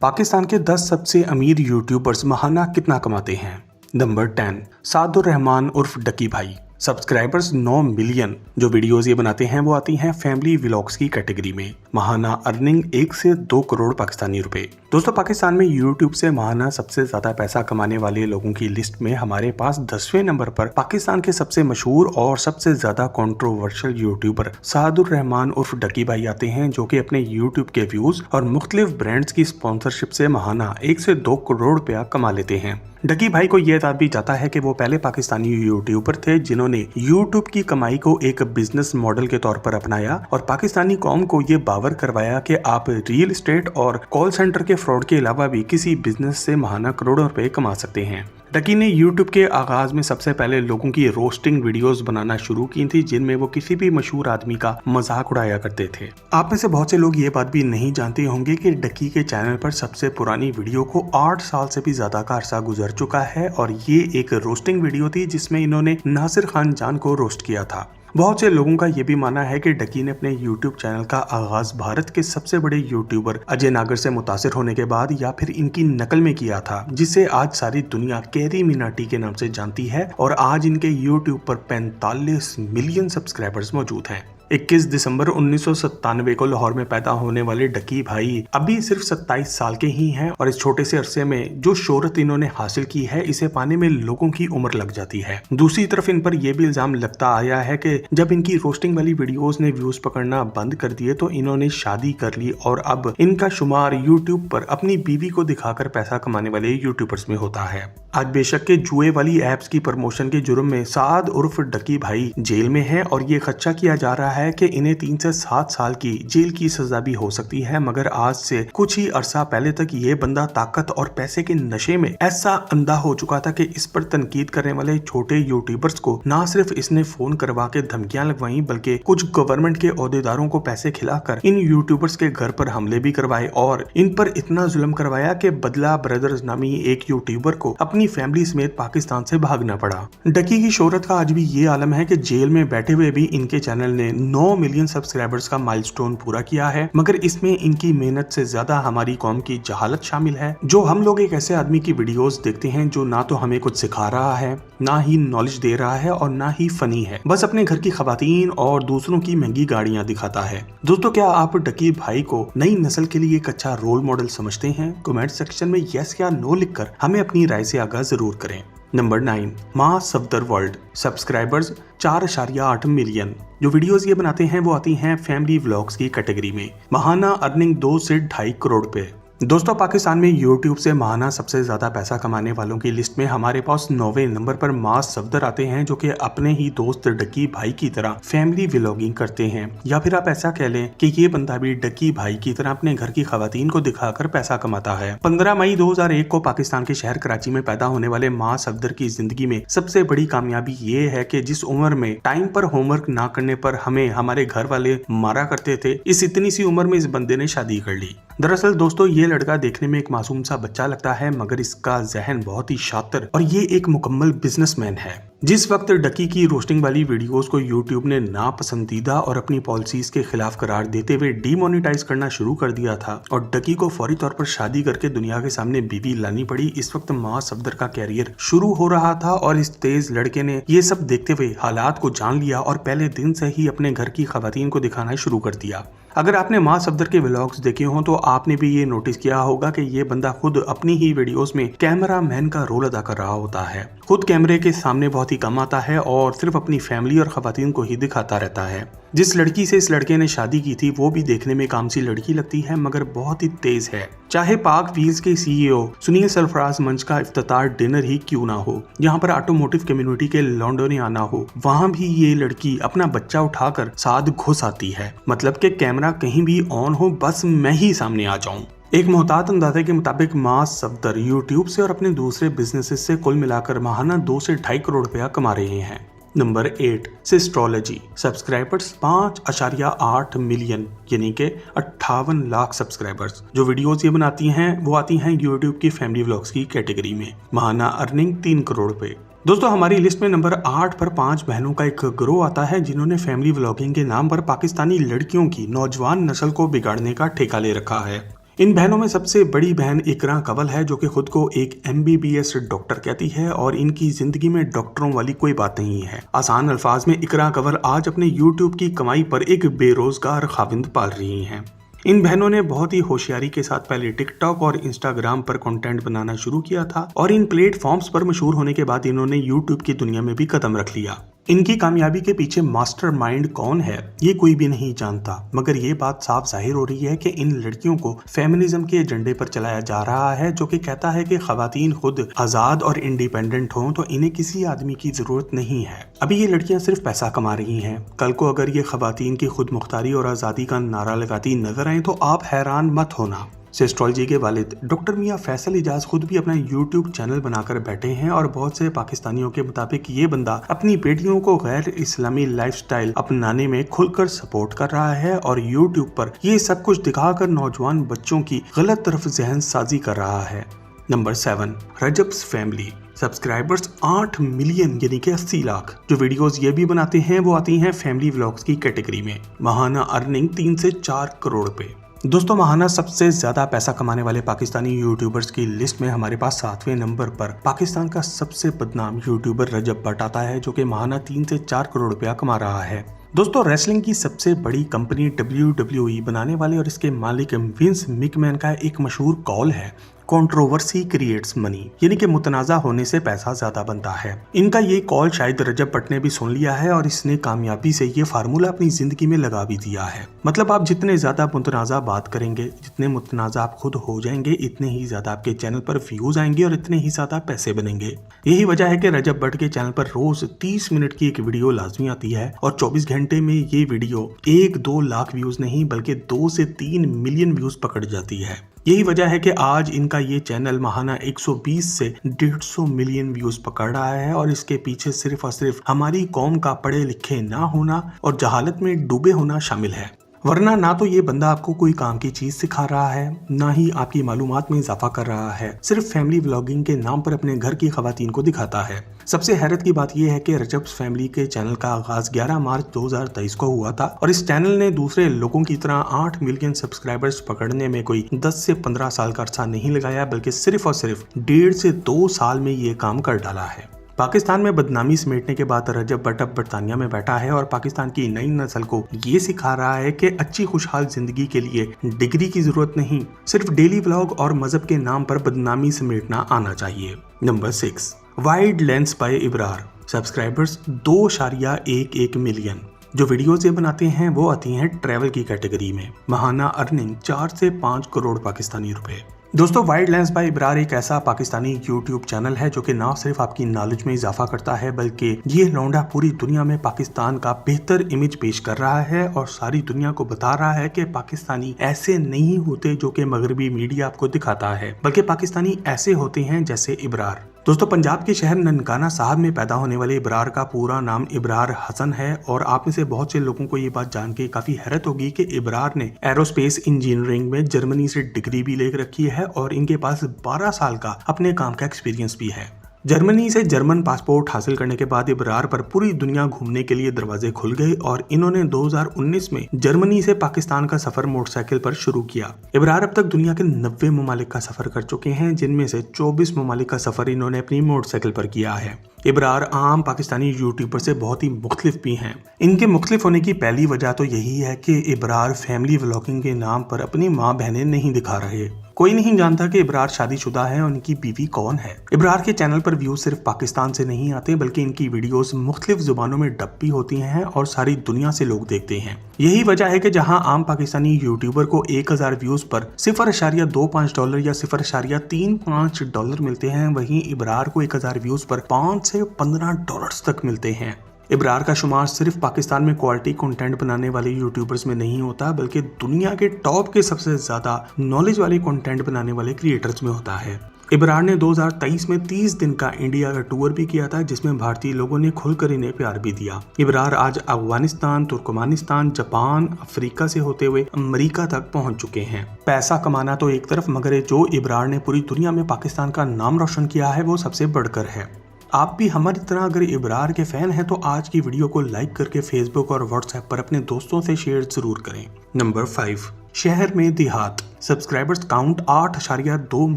पाकिस्तान के 10 सबसे अमीर यूट्यूबर्स महाना कितना कमाते हैं। नंबर 10 सादुर रहमान उर्फ डकी भाई। Subscribers 9 million. जो वीडियोस ये बनाते हैं वो आती हैं फैमिली व्लॉग्स की कैटेगरी में। महाना अर्निंग 1 से 2 करोड़ पाकिस्तानी रुपए। दोस्तों, पाकिस्तान में यूट्यूब से महाना सबसे ज्यादा पैसा कमाने वाले लोगों की लिस्ट में हमारे पास 10वें नंबर पर पाकिस्तान के सबसे मशहूर और सबसे ज्यादा कंट्रोवर्शियल यूट्यूबर सादुर रहमान उर्फ डकी भाई आते हैं, जो कि अपने यूट्यूब के व्यूज और मुख्तलिफ ब्रांड्स की स्पॉन्सरशिप से महाना 1 से 2 करोड़ रुपया कमा लेते हैं। डकी भाई को यह दावा भी जाता है कि वो पहले पाकिस्तानी यूट्यूबर थे जिन्होंने यूट्यूब की कमाई को एक बिजनेस मॉडल के तौर पर अपनाया और पाकिस्तानी कौम को ये बावर करवाया कि आप रियल एस्टेट और कॉल सेंटर के फ्रॉड के अलावा भी किसी बिजनेस से महाना करोड़ों रुपए कमा सकते हैं। डकी ने यूट्यूब के आगाज में सबसे पहले लोगों की रोस्टिंग वीडियोस बनाना शुरू की थी, जिनमें वो किसी भी मशहूर आदमी का मजाक उड़ाया करते थे। आप में से बहुत से लोग ये बात भी नहीं जानते होंगे कि डकी के चैनल पर सबसे पुरानी वीडियो को 8 साल से भी ज्यादा का अरसा गुजर चुका है और ये एक रोस्टिंग वीडियो थी जिसमें इन्होंने नासिर खान जान को रोस्ट किया था। बहुत से लोगों का ये भी मानना है कि डकी ने अपने YouTube चैनल का आगाज भारत के सबसे बड़े यूट्यूबर अजय नागर से मुतासिर होने के बाद या फिर इनकी नकल में किया था, जिसे आज सारी दुनिया कैरी मिनाटी के नाम से जानती है और आज इनके YouTube पर 45 मिलियन सब्सक्राइबर्स मौजूद हैं। 21 दिसंबर 1997 को लाहौर में पैदा होने वाले डकी भाई अभी सिर्फ 27 साल के ही हैं और इस छोटे से अरसे में जो शोहरत इन्होंने हासिल की है, इसे पाने में लोगों की उम्र लग जाती है। दूसरी तरफ इन पर यह भी इल्जाम लगता आया है कि जब इनकी रोस्टिंग वाली वीडियोस ने व्यूज पकड़ना बंद कर दिए तो इन्होंने शादी कर ली और अब इनका शुमार यूट्यूब पर अपनी बीवी को दिखाकर पैसा कमाने वाले यूट्यूबर्स में होता है। आज बेशक के जुए वाली एप्स की प्रमोशन के जुर्म में साद उर्फ डकी भाई जेल में है और ये खदशा किया जा रहा है कि इन्हें 3 से 7 साल की जेल की सजा भी हो सकती है, मगर आज से कुछ ही अरसा पहले तक ये बंदा ताकत और पैसे के नशे में ऐसा अंधा हो चुका था कि इस पर तनकीद करने वाले छोटे यूट्यूबर्स को ना सिर्फ इसने फोन करवा के धमकियां लगवाई, बल्कि कुछ गवर्नमेंट के ओहदेदारों को पैसे खिलाकर इन यूट्यूबर्स के घर पर हमले भी करवाए और इन पर इतना जुल्म करवाया कि बदला ब्रदर्स नामी एक यूट्यूबर को अपनी फैमिली समेत पाकिस्तान से भागना पड़ा। डकी की शोहरत का आज भी ये आलम है कि जेल में बैठे हुए भी इनके चैनल ने 9 मिलियन सब्सक्राइबर्स का माइलस्टोन पूरा किया है, मगर इसमें इनकी मेहनत से ज्यादा हमारी कौम की जहालत शामिल है। जो हम लोग एक ऐसे आदमी की वीडियोस देखते हैं जो ना तो हमें कुछ सिखा रहा है, ना ही नॉलेज दे रहा है और ना ही फनी है, बस अपने घर की खवातीन और दूसरों की महंगी गाड़ियां दिखाता है। दोस्तों, क्या आप डकी भाई को नई नस्ल के लिए एक अच्छा रोल मॉडल समझते हैं? कमेंट सेक्शन में यस या नो लिखकर हमें अपनी राय से आगाह जरूर करें। नंबर 9 मां सफदर वर्ल्ड। Subscribers 4.8 million. जो वीडियोस ये बनाते हैं वो आती हैं फैमिली व्लॉग्स की कैटेगरी में। महाना अर्निंग 2 से 2.5 करोड़ रुपए। दोस्तों, पाकिस्तान में यूट्यूब से महाना सबसे ज्यादा पैसा कमाने वालों की लिस्ट में हमारे पास 9वें नंबर पर मां सफदर आते हैं, जो कि अपने ही दोस्त डकी भाई की तरह फैमिली व्लॉगिंग करते हैं, या फिर आप ऐसा कह लें कि ये बंदा भी डकी भाई की तरह अपने घर की खवातीन को दिखाकर पैसा कमाता है। 15 मई 2001 को पाकिस्तान के शहर कराची में पैदा होने वाले मां सफदर की जिंदगी में सबसे बड़ी कामयाबी ये है कि जिस उम्र में टाइम पर होमवर्क ना करने पर हमें हमारे घर वाले मारा करते थे, इस इतनी सी उम्र में इस बंदे ने शादी कर ली। दरअसल दोस्तों, ये लड़का देखने में एक मासूम सा बच्चा लगता है, मगर इसका जहन बहुत ही शातिर और ये एक मुकम्मल बिजनेसमैन है। जिस वक्त डकी की रोस्टिंग वाली वीडियोस को यूट्यूब ने नापसंदीदा और अपनी पॉलिसीज के खिलाफ करार देते हुए डीमोनेटाइज करना शुरू कर दिया था और डकी को फौरी तौर पर शादी करके दुनिया के सामने बीवी लानी पड़ी, इस वक्त मां सफदर का कैरियर शुरू हो रहा था और इस तेज लड़के ने ये सब देखते हुए हालात को जान लिया और पहले दिन से ही अपने घर की खवातीन को दिखाना शुरू कर दिया। अगर आपने मां सफदर के व्लॉग्स देखे हों तो आपने भी ये नोटिस किया होगा कि ये बंदा खुद अपनी ही वीडियोस में कैमरा मैन का रोल अदा कर रहा होता है। खुद कैमरे के सामने बहुत ही कम आता है और सिर्फ अपनी फैमिली और खवातीन को ही दिखाता रहता है। जिस लड़की से इस लड़के ने शादी की थी वो भी देखने में काम सी लड़की लगती है, मगर बहुत ही तेज है। चाहे पाक व्हील्स के CEO सुनील सरफराज मंच का इफ्तितार डिनर ही क्यों ना हो, यहाँ पर ऑटोमोटिव कम्युनिटी के लॉन्डोने आना हो, वहाँ भी ये लड़की अपना बच्चा उठाकर साथ घुस आती है। मतलब कि कैमरा कहीं भी ऑन हो, बस मैं ही सामने आ जाऊं। एक मोहतात अंदाजे के मुताबिक मां सफदर यूट्यूब से और अपने दूसरे बिजनेसेस से कुल मिलाकर महाना 2 से 2.5 करोड़ रुपया कमा रहे हैं। नंबर 8 सिस्ट्रोलॉजी। सब्सक्राइबर्स 5.8 मिलियन, यानी कि 58 लाख सब्सक्राइबर्स। जो वीडियोस ये बनाती हैं वो आती हैं यूट्यूब की फैमिली व्लॉग्स की कैटेगरी में। महाना अर्निंग 3 करोड़ रुपए। दोस्तों, हमारी लिस्ट में नंबर 8 पर 5 बहनों का एक ग्रोह आता है जिन्होंने फैमिली व्लॉगिंग के नाम पर पाकिस्तानी लड़कियों की नौजवान नस्ल को बिगाड़ने का ठेका ले रखा है। इन बहनों में सबसे बड़ी बहन इकरा कंवल है, जो कि खुद को एक MBBS डॉक्टर कहती है और इनकी जिंदगी में डॉक्टरों वाली कोई बात नहीं है। आसान अल्फाज में इकरा कंवल आज अपने YouTube की कमाई पर एक बेरोजगार खाविंद पाल रही हैं। इन बहनों ने बहुत ही होशियारी के साथ पहले टिकटॉक और इंस्टाग्राम पर कंटेंट बनाना शुरू किया था और इन प्लेटफॉर्म्स पर मशहूर होने के बाद इन्होंने यूट्यूब की दुनिया में भी कदम रख लिया। इनकी कामयाबी के पीछे मास्टरमाइंड कौन है ये कोई भी नहीं जानता, मगर ये बात साफ जाहिर हो रही है कि इन लड़कियों को फेमिनिज्म के एजेंडे पर चलाया जा रहा है, जो कि कहता है कि खवातीन खुद आजाद और इंडिपेंडेंट हों तो इन्हें किसी आदमी की जरूरत नहीं है। अभी ये लड़कियां सिर्फ पैसा कमा रही हैं, कल को अगर ये खवातीन की खुद मुख्तारी और आज़ादी का नारा लगाती नजर आए तो आप हैरान मत होना। एस्ट्रोलॉजी के वालिद डॉक्टर मियां फैसल इजाज खुद भी अपना यूट्यूब चैनल बनाकर बैठे हैं और बहुत से पाकिस्तानियों के मुताबिक ये बंदा अपनी बेटियों को गैर इस्लामी लाइफस्टाइल अपनाने में खुलकर सपोर्ट कर रहा है और यूट्यूब पर ये सब कुछ दिखाकर नौजवान बच्चों की गलत तरफ जहन साजी कर रहा है। Number 7, Rajab's family. Subscribers 8 million यानी कि 80 लाख। जो वीडियोस ये भी बनाते हैं वो आती हैं फैमिली व्लॉग्स की कैटेगरी में। माहाना अर्निंग 3 से 4 करोड़ रुपए। दोस्तों, माहाना सबसे ज्यादा पैसा कमाने वाले पाकिस्तानी यूट्यूबर्स की लिस्ट में हमारे पास 7वें नंबर पर पाकिस्तान का सबसे बदनाम यूट्यूबर रजब भट्ट आता है, जो कि माहाना 3 से 4 करोड़ रुपया कमा रहा है। दोस्तों, रेसलिंग की सबसे बड़ी कंपनी WWE बनाने वाले और इसके मालिक विंस मिकमैन का एक मशहूर कॉल है, कंट्रोवर्सी क्रिएट्स मनी, यानी कि मुतनाज़ा होने से पैसा ज्यादा बनता है। इनका ये कॉल शायद रजब भट्ट ने भी सुन लिया है और इसने कामयाबी से ये फार्मूला अपनी जिंदगी में लगा भी दिया है। मतलब आप जितने ज्यादा मुतनाज़ा बात करेंगे, जितने मुतनाज़ा आप खुद हो जाएंगे, इतने ही ज्यादा आपके चैनल पर व्यूज आएंगे और इतने ही ज्यादा पैसे बनेंगे। यही वजह है कि रजब भट्ट के चैनल पर रोज 30 मिनट की एक वीडियो लाजमी आती है और 24 घंटे में ये वीडियो 1-2 लाख व्यूज नहीं बल्कि 2 से 3 मिलियन व्यूज पकड़ जाती है। यही वजह है कि आज इनका ये चैनल माहाना 120 से 150 मिलियन व्यूज पकड़ रहा है और इसके पीछे सिर्फ और सिर्फ हमारी कौम का पढ़े लिखे ना होना और जहालत में डूबे होना शामिल है। वरना ना तो ये बंदा आपको कोई काम की चीज सिखा रहा है, ना ही आपकी मालूमात में इजाफा कर रहा है, सिर्फ फैमिली व्लॉगिंग के नाम पर अपने घर की खवातीन को दिखाता है। सबसे हैरत की बात यह है कि रजब्स फैमिली के चैनल का आगाज 11 मार्च 2023 को हुआ था और इस चैनल ने दूसरे लोगों की तरह 8 मिलियन सब्सक्राइबर्स पकड़ने में कोई 10 से 15 साल का अरसा नहीं लगाया, बल्कि सिर्फ और सिर्फ 1.5 से 2 साल में ये काम कर डाला है। पाकिस्तान में बदनामी समेटने के बाद रजब भट्ट अब बरतानिया में बैठा है और पाकिस्तान की नई नस्ल को ये सिखा रहा है कि अच्छी खुशहाल जिंदगी के लिए डिग्री की जरूरत नहीं, सिर्फ डेली व्लॉग और मजहब के नाम पर बदनामी समेटना आना चाहिए। Number 6, wide lens by Ibrar. Subscribers 2.11 million. जो वीडियोस ये बनाते हैं वो आती हैं ट्रैवल की कैटेगरी में। माहाना अर्निंग 4 से 5 करोड़ पाकिस्तानी रुपए। दोस्तों, वाइड लेंस बाय इब्रार एक ऐसा पाकिस्तानी यूट्यूब चैनल है जो कि ना सिर्फ आपकी नॉलेज में इजाफा करता है, बल्कि ये लौंडा पूरी दुनिया में पाकिस्तान का बेहतर इमेज पेश कर रहा है और सारी दुनिया को बता रहा है कि पाकिस्तानी ऐसे नहीं होते जो कि मगरबी मीडिया आपको दिखाता है, बल्कि पाकिस्तानी ऐसे होते हैं जैसे इब्रार। दोस्तों, पंजाब के शहर ननकाना साहब में पैदा होने वाले इब्रार का पूरा नाम इब्रार हसन है और आप में से बहुत से लोगों को ये बात जान के काफी हैरत होगी कि इब्रार ने एरोस्पेस इंजीनियरिंग में जर्मनी से डिग्री भी ले रखी है और इनके पास 12 साल का अपने काम का एक्सपीरियंस भी है। जर्मनी से जर्मन पासपोर्ट हासिल करने के बाद इब्रार पर पूरी दुनिया घूमने के लिए दरवाजे खुल गए और इन्होंने 2019 में जर्मनी से पाकिस्तान का सफर मोटरसाइकिल पर शुरू किया। इब्रार अब तक दुनिया के 90 ममालिक का सफर कर चुके हैं, जिनमें से 24 ममालिक का सफर इन्होंने अपनी मोटरसाइकिल पर किया है। इब्रार आम पाकिस्तानी यूट्यूबर से बहुत ही मुख्तलिफ भी हैं। इनके मुख्तलिफ होने की पहली वजह तो यही है कि इब्रार फैमिली व्लॉगिंग के नाम पर अपनी माँ बहनें नहीं दिखा रहे। कोई नहीं जानता कि इब्रार शादीशुदा है और इनकी बीवी कौन है। इब्रार के चैनल पर व्यूज सिर्फ पाकिस्तान से नहीं आते, बल्कि इनकी वीडियोस मुख्तलिफ जुबानों में डब भी होती हैं और सारी दुनिया से लोग देखते हैं। यही वजह है कि जहां आम पाकिस्तानी यूट्यूबर को 1000 व्यूज पर $0.25 या $0.35 मिलते हैं, वहीं इब्रार को 1000 व्यूज पर $5 से $15 तक मिलते हैं। इब्रार का शुमार सिर्फ पाकिस्तान में क्वालिटी कंटेंट बनाने वाले यूट्यूबर्स में नहीं होता, बल्कि दुनिया के टॉप के सबसे ज्यादा नॉलेज वाले कंटेंट बनाने वाले क्रिएटर्स में होता है। इब्रार ने 2023 में 30 दिन का इंडिया का टूर भी किया था, जिसमें भारतीय लोगों ने खुलकर इन्हें प्यार भी दिया। इब्रार आज अफगानिस्तान, तुर्कमानिस्तान, जापान, अफ्रीका से होते हुए अमेरिका तक पहुंच चुके हैं। पैसा कमाना तो एक तरफ, मगर जो इब्रार ने पूरी दुनिया में पाकिस्तान का नाम रोशन किया है वो सबसे बढ़कर है। आप भी हमारी तरह अगर इब्रार के फैन हैं तो आज की वीडियो को लाइक करके फेसबुक और व्हाट्सएप पर अपने दोस्तों से शेयर जरूर करें। नंबर 5, शहर में देहात सब्सक्राइबर्स काउंट 8.2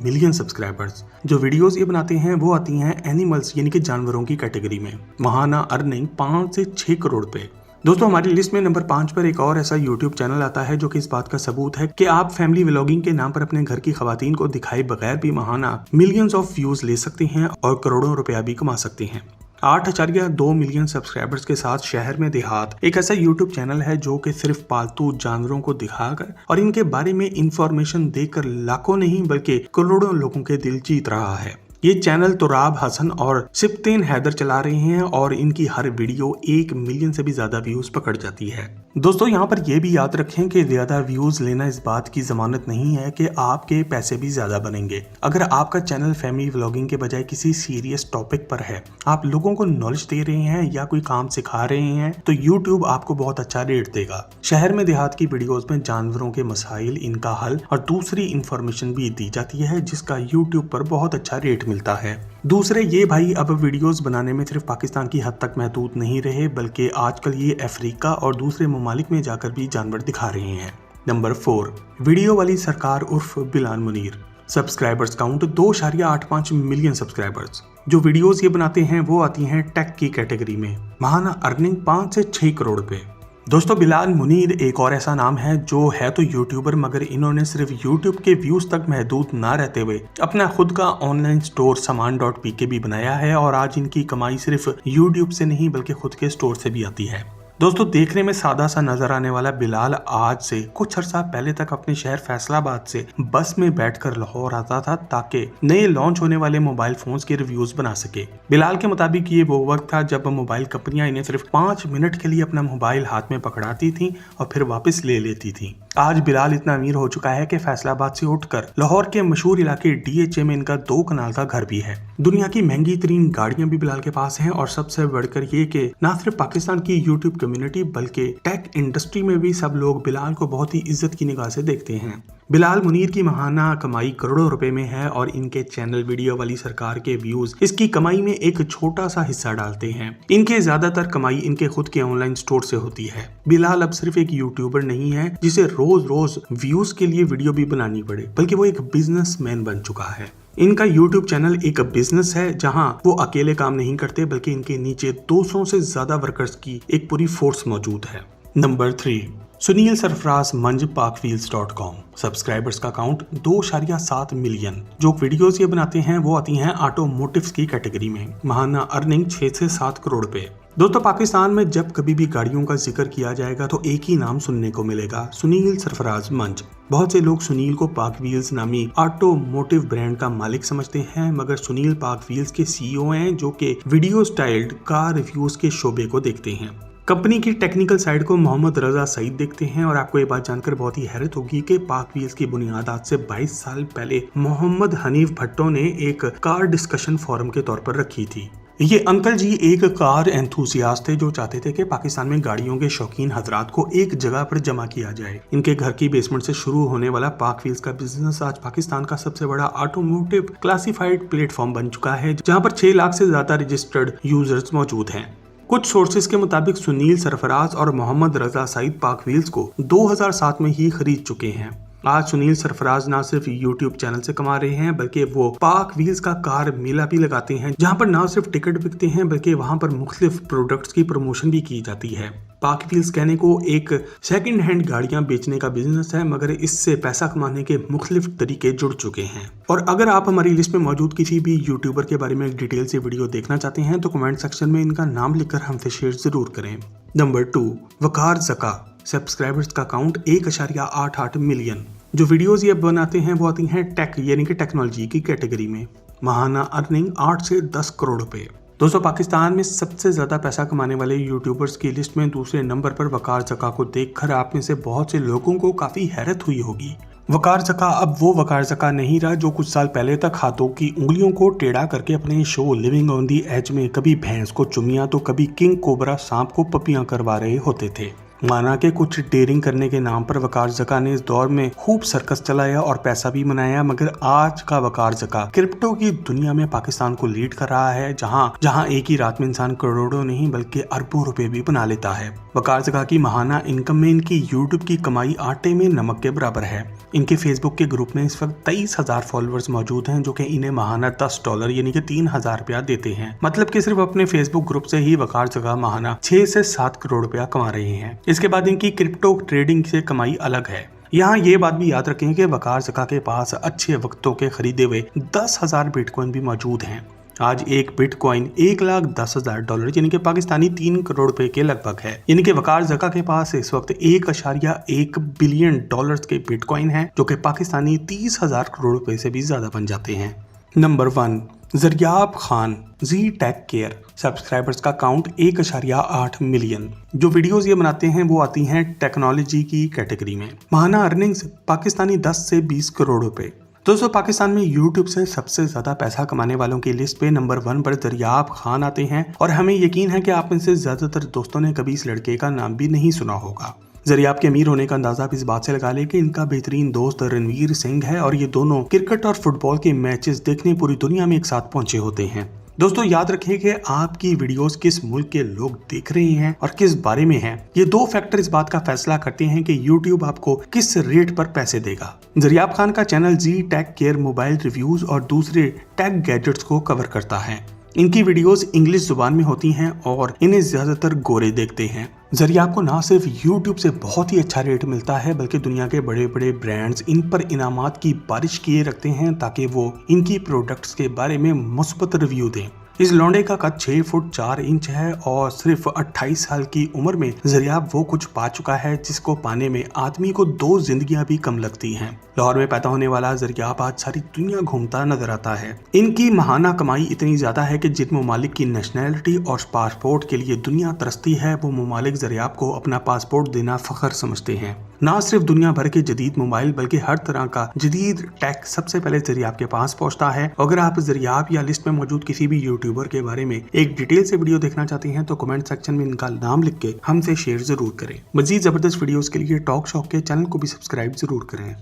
मिलियन सब्सक्राइबर्स। जो वीडियोस ये बनाते हैं वो आती हैं एनिमल्स यानी कि जानवरों की कैटेगरी में। महाना अर्निंग 5 से 6 करोड़ रुपए। दोस्तों हमारी लिस्ट में नंबर 5 पर एक और ऐसा यूट्यूब चैनल आता है जो कि इस बात का सबूत है कि आप फैमिली व्लॉगिंग के नाम पर अपने घर की खवातीन को दिखाए बगैर भी महाना मिलियंस ऑफ व्यूज ले सकते हैं और करोड़ों रुपया भी कमा सकते हैं। 8.2 मिलियन सब्सक्राइबर्स के साथ शहर में देहात एक ऐसा यूट्यूब चैनल है जो कि सिर्फ पालतू जानवरों को दिखाकर और इनके बारे में इंफॉर्मेशन देकर लाखों नहीं बल्कि करोड़ों लोगों के दिल जीत रहा है। ये चैनल तुराब हसन और सिप्तेन हैदर चला रहे हैं और इनकी हर वीडियो 1 मिलियन से भी ज्यादा व्यूज पकड़ जाती है। दोस्तों यहाँ पर यह भी याद रखें कि ज्यादा व्यूज लेना इस बात की जमानत नहीं है कि आपके पैसे भी ज्यादा बनेंगे। अगर आपका चैनल फैमिली व्लॉगिंग के बजाय किसी सीरियस टॉपिक पर है, आप लोगों को नॉलेज दे रहे हैं या कोई काम सिखा रहे हैं, तो यूट्यूब आपको बहुत अच्छा रेट देगा। शहर में देहात की वीडियोस में जानवरों के मसाइल, इनका हल और दूसरी इंफॉर्मेशन भी दी जाती है जिसका यूट्यूब पर बहुत अच्छा रेट मिलता है। दूसरे ये भाई अब वीडियोस बनाने में सिर्फ पाकिस्तान की हद तक महदूद नहीं रहे बल्कि आजकल ये अफ्रीका और दूसरे ममालिक में जाकर भी जानवर दिखा रहे हैं। नंबर 4 वीडियो वाली सरकार उर्फ Bilal Munir. Subscribers count 2.85 million subscribers. जो वीडियोस ये बनाते हैं वो आती हैं टेक की कैटेगरी में। महाना अर्निंग 5 से 6 करोड़ रुपए। दोस्तों बिलाल मुनीर एक और ऐसा नाम है जो है तो यूट्यूबर मगर इन्होंने सिर्फ यूट्यूब के व्यूज तक महदूद ना रहते हुए अपना खुद का ऑनलाइन स्टोर saman.pk भी बनाया है और आज इनकी कमाई सिर्फ यूट्यूब से नहीं बल्कि खुद के स्टोर से भी आती है। दोस्तों देखने में सादा सा नजर आने वाला बिलाल आज से कुछ अर्सा पहले तक अपने शहर फैसलाबाद से बस में बैठकर लाहौर आता था ताकि नए लॉन्च होने वाले मोबाइल फोन्स के रिव्यूज बना सके। बिलाल के मुताबिक ये वो वक्त था जब मोबाइल कंपनियां इन्हें सिर्फ 5 मिनट के लिए अपना मोबाइल हाथ में पकड़ाती थी और फिर वापस ले लेती थी। आज बिलाल इतना अमीर हो चुका है कि फैसलाबाद से उठकर लाहौर के मशहूर इलाके DHA में इनका 2 कनाल का घर भी है। दुनिया की महंगी तरीन गाड़ियां भी बिलाल के पास हैं और सबसे बढ़कर ये कि न सिर्फ पाकिस्तान की यूट्यूब कम्युनिटी बल्कि टेक इंडस्ट्री में भी सब लोग बिलाल को बहुत ही इज्जत की निगाह से देखते हैं। बिलाल मुनीर की महाना कमाई करोड़ों रुपए में है और इनके चैनल वीडियो वाली सरकार के व्यूज इसकी कमाई में एक छोटा सा हिस्सा डालते हैं। इनके ज्यादातर कमाई इनके खुद के ऑनलाइन स्टोर से होती है। बिलाल अब सिर्फ एक यूट्यूबर नहीं है जिसे रोज रोज व्यूज के लिए वीडियो भी बनानी पड़े बल्कि वो एक बिजनेसमैन बन चुका है। इनका यूट्यूब चैनल एक बिजनेस है जहां वो अकेले काम नहीं करते बल्कि इनके नीचे 200 से ज्यादा वर्कर्स की एक पूरी फोर्स मौजूद है। नंबर 3 सुनील सरफराज मंज parkWheels.com। सब्सक्राइबर्स का काउंट 2.7 मिलियन। जो वीडियोस ये बनाते हैं वो आती हैं ऑटोमोटिव्स की कैटेगरी में। महाना अर्निंग 6 से 7 करोड़ रुपए। दोस्तों पाकिस्तान में जब कभी भी गाड़ियों का जिक्र किया जाएगा तो एक ही नाम सुनने को मिलेगा, सुनील सरफराज मंज। बहुत से लोग सुनील को पाक व्हील्स नामी ऑटोमोटिव ब्रांड का मालिक समझते हैं मगर सुनील पाक व्हील्स के CEO हैं जो कि वीडियो स्टाइल्ड कार रिव्यूज के शोबे को देखते हैं। कंपनी की टेक्निकल साइड को मोहम्मद रजा सईद देखते हैं और आपको ये बात जानकर बहुत ही हैरत होगी कि पाक व्हील्स की बुनियाद आज से 22 साल पहले मोहम्मद हनीफ भट्टो ने एक कार डिस्कशन फोरम के तौर पर रखी थी। ये अंकल जी एक कार एंथुसियास्ट थे जो चाहते थे कि पाकिस्तान में गाड़ियों के शौकीन हजरात को एक जगह पर जमा किया जाए। इनके घर की बेसमेंट से शुरू होने वाला पाक व्हील्स का बिजनेस आज पाकिस्तान का सबसे बड़ा ऑटोमोटिव क्लासिफाइड प्लेटफॉर्म बन चुका है जहां पर 6 लाख से ज्यादा रजिस्टर्ड यूजर्स मौजूद हैं। कुछ सोर्सेज के मुताबिक सुनील सरफराज और मोहम्मद रजा सईद पाक व्हील्स को 2007 में ही खरीद चुके हैं। आज सुनील सरफराज ना सिर्फ यूट्यूब चैनल से कमा रहे हैं बल्कि वो पाक व्हील्स का कार मेला भी लगाते हैं जहां पर ना सिर्फ टिकट बिकते हैं बल्कि वहां पर मुख्तलिफ प्रोडक्ट्स की प्रमोशन भी की जाती है। पाक व्हील्स कहने को एक सेकंड हैंड गाड़ियां बेचने का बिजनेस है मगर इससे पैसा कमाने के मुख्तलिफ तरीके जुड़ चुके हैं। और अगर आप हमारी लिस्ट में मौजूद किसी भी यूट्यूबर के बारे में एक डिटेल से वीडियो देखना चाहते हैं तो कमेंट सेक्शन में इनका नाम लिखकर हमसे शेयर जरूर करें। नंबर 2 वकार जका। सब्सक्राइबर्स का काउंट 1.88 मिलियन। जो वीडियोस ये बनाते हैं वो आती हैं टेक यानी कि टेक्नोलॉजी की कैटेगरी में। महाना अर्निंग 8 से 10 करोड़ रुपए। दोस्तों पाकिस्तान में सबसे ज्यादा पैसा कमाने वाले यूट्यूबर्स की लिस्ट में दूसरे नंबर पर वकार जका को देखकर आप में से बहुत से लोगों को काफी हैरत हुई होगी। वकार जका अब वो वकार जका नहीं रहा जो कुछ साल पहले तक हाथों की उंगलियों को टेढ़ा करके अपने show living on the edge में कभी भैंस को चुमिया तो कभी किंग कोबरा सांप को पपियां करवा रहे होते थे। माना कि कुछ डेयरिंग करने के नाम पर वकार ज़का ने इस दौर में खूब सर्कस चलाया और पैसा भी बनाया, मगर आज का वकार ज़का क्रिप्टो की दुनिया में पाकिस्तान को लीड कर रहा है, जहां एक ही रात में इंसान करोड़ों नहीं बल्कि अरबों रुपए भी बना लेता है। वकार ज़का की माहाना इनकम में इनकी यूट्यूब की कमाई आटे में नमक के बराबर है। इनके फेसबुक के ग्रुप में इस वक्त 23,000 फॉलोअर्स मौजूद हैं, जो कि इन्हें माहाना $10 यानी कि 3,000 रुपया देते हैं। मतलब कि सिर्फ अपने फेसबुक ग्रुप से ही वकार ज़का माहाना 6 से 7 करोड़ रुपया कमा रहे हैं। इसके बाद इनकी क्रिप्टो ट्रेडिंग से कमाई अलग है। यहाँ ये बात भी याद रखें कि वकार ज़का के पास अच्छे वक्तों के खरीदे हुए 10,000 बिटकॉइन भी मौजूद हैं। आज एक बिटकॉइन $1,10,000 यानी कि पाकिस्तानी 3 करोड़ रुपए के लगभग है। यानी कि वकार ज़का के पास इस वक्त $1.1 बिलियन के बिटकॉइन है, जो कि पाकिस्तानी 30,000 करोड़ रुपए से भी ज्यादा बन जाते हैं। नंबर 1, ज़रियाब खान जी टेक केयर। सब्सक्राइबर्स का काउंट 1.8 मिलियन। जो वीडियोस ये बनाते हैं वो आती हैं टेक्नोलॉजी की कैटेगरी में। माहाना अर्निंग्स पाकिस्तानी 10 से 20 करोड़ रुपए। दोस्तों, पाकिस्तान में यूट्यूब से सबसे ज्यादा पैसा कमाने वालों की लिस्ट पे नंबर 1 पर ज़रियाब खान आते हैं, और हमें यकीन है कि आप में से ज्यादातर दोस्तों ने कभी इस लड़के का नाम भी नहीं सुना होगा। ज़रियाब के अमीर होने का अंदाजा आप इस बात से लगा ले कि इनका बेहतरीन दोस्त रणवीर सिंह है, और ये दोनों क्रिकेट और फुटबॉल के मैचेस देखने पूरी दुनिया में एक साथ पहुंचे होते हैं। दोस्तों, याद रखें कि आपकी वीडियोस किस मुल्क के लोग देख रहे हैं और किस बारे में हैं। ये 2 फैक्टर इस बात का फैसला करते हैं कि YouTube आपको किस रेट पर पैसे देगा। ज़रियाब खान का चैनल जी टेक केयर मोबाइल रिव्यूज और दूसरे टेक गैजेट्स को कवर करता है। इनकी वीडियोस इंग्लिश जुबान में होती हैं और इन्हें ज्यादातर गोरे देखते हैं। ज़रियाब को ना सिर्फ YouTube से बहुत ही अच्छा रेट मिलता है, बल्कि दुनिया के बड़े बड़े ब्रांड्स इन पर इनामात की बारिश किए रखते हैं ताकि वो इनकी प्रोडक्ट्स के बारे में मुस्बत रिव्यू दें। इस लौंडे का कद 6 फुट 4 इंच है और सिर्फ 28 साल की उम्र में ज़रियाब वो कुछ पा चुका है जिसको पाने में आदमी को 2 जिंदगियां भी कम लगती हैं। लाहौर में पैदा होने वाला ज़रियाब आज सारी दुनिया घूमता नजर आता है। इनकी माहाना कमाई इतनी ज्यादा है कि जिन ममालिक की नेशनैलिटी और पासपोर्ट के लिए दुनिया तरसती है, वो ममालिक ज़रियाब को अपना पासपोर्ट देना फख्र समझते हैं। ना सिर्फ दुनिया भर के जदीद मोबाइल बल्कि हर तरह का जदीद टेक सबसे पहले ज़रियाब के पास पहुंचता है। अगर आप ज़रियाब या लिस्ट में मौजूद किसी भी यूट्यूबर के बारे में एक डिटेल से वीडियो देखना चाहते हैं तो कमेंट सेक्शन में इनका नाम लिख के हमसे शेयर जरूर करें। मजीद जबरदस्त वीडियोस के लिए टॉक शॉक के चैनल को भी सब्सक्राइब जरूर करें।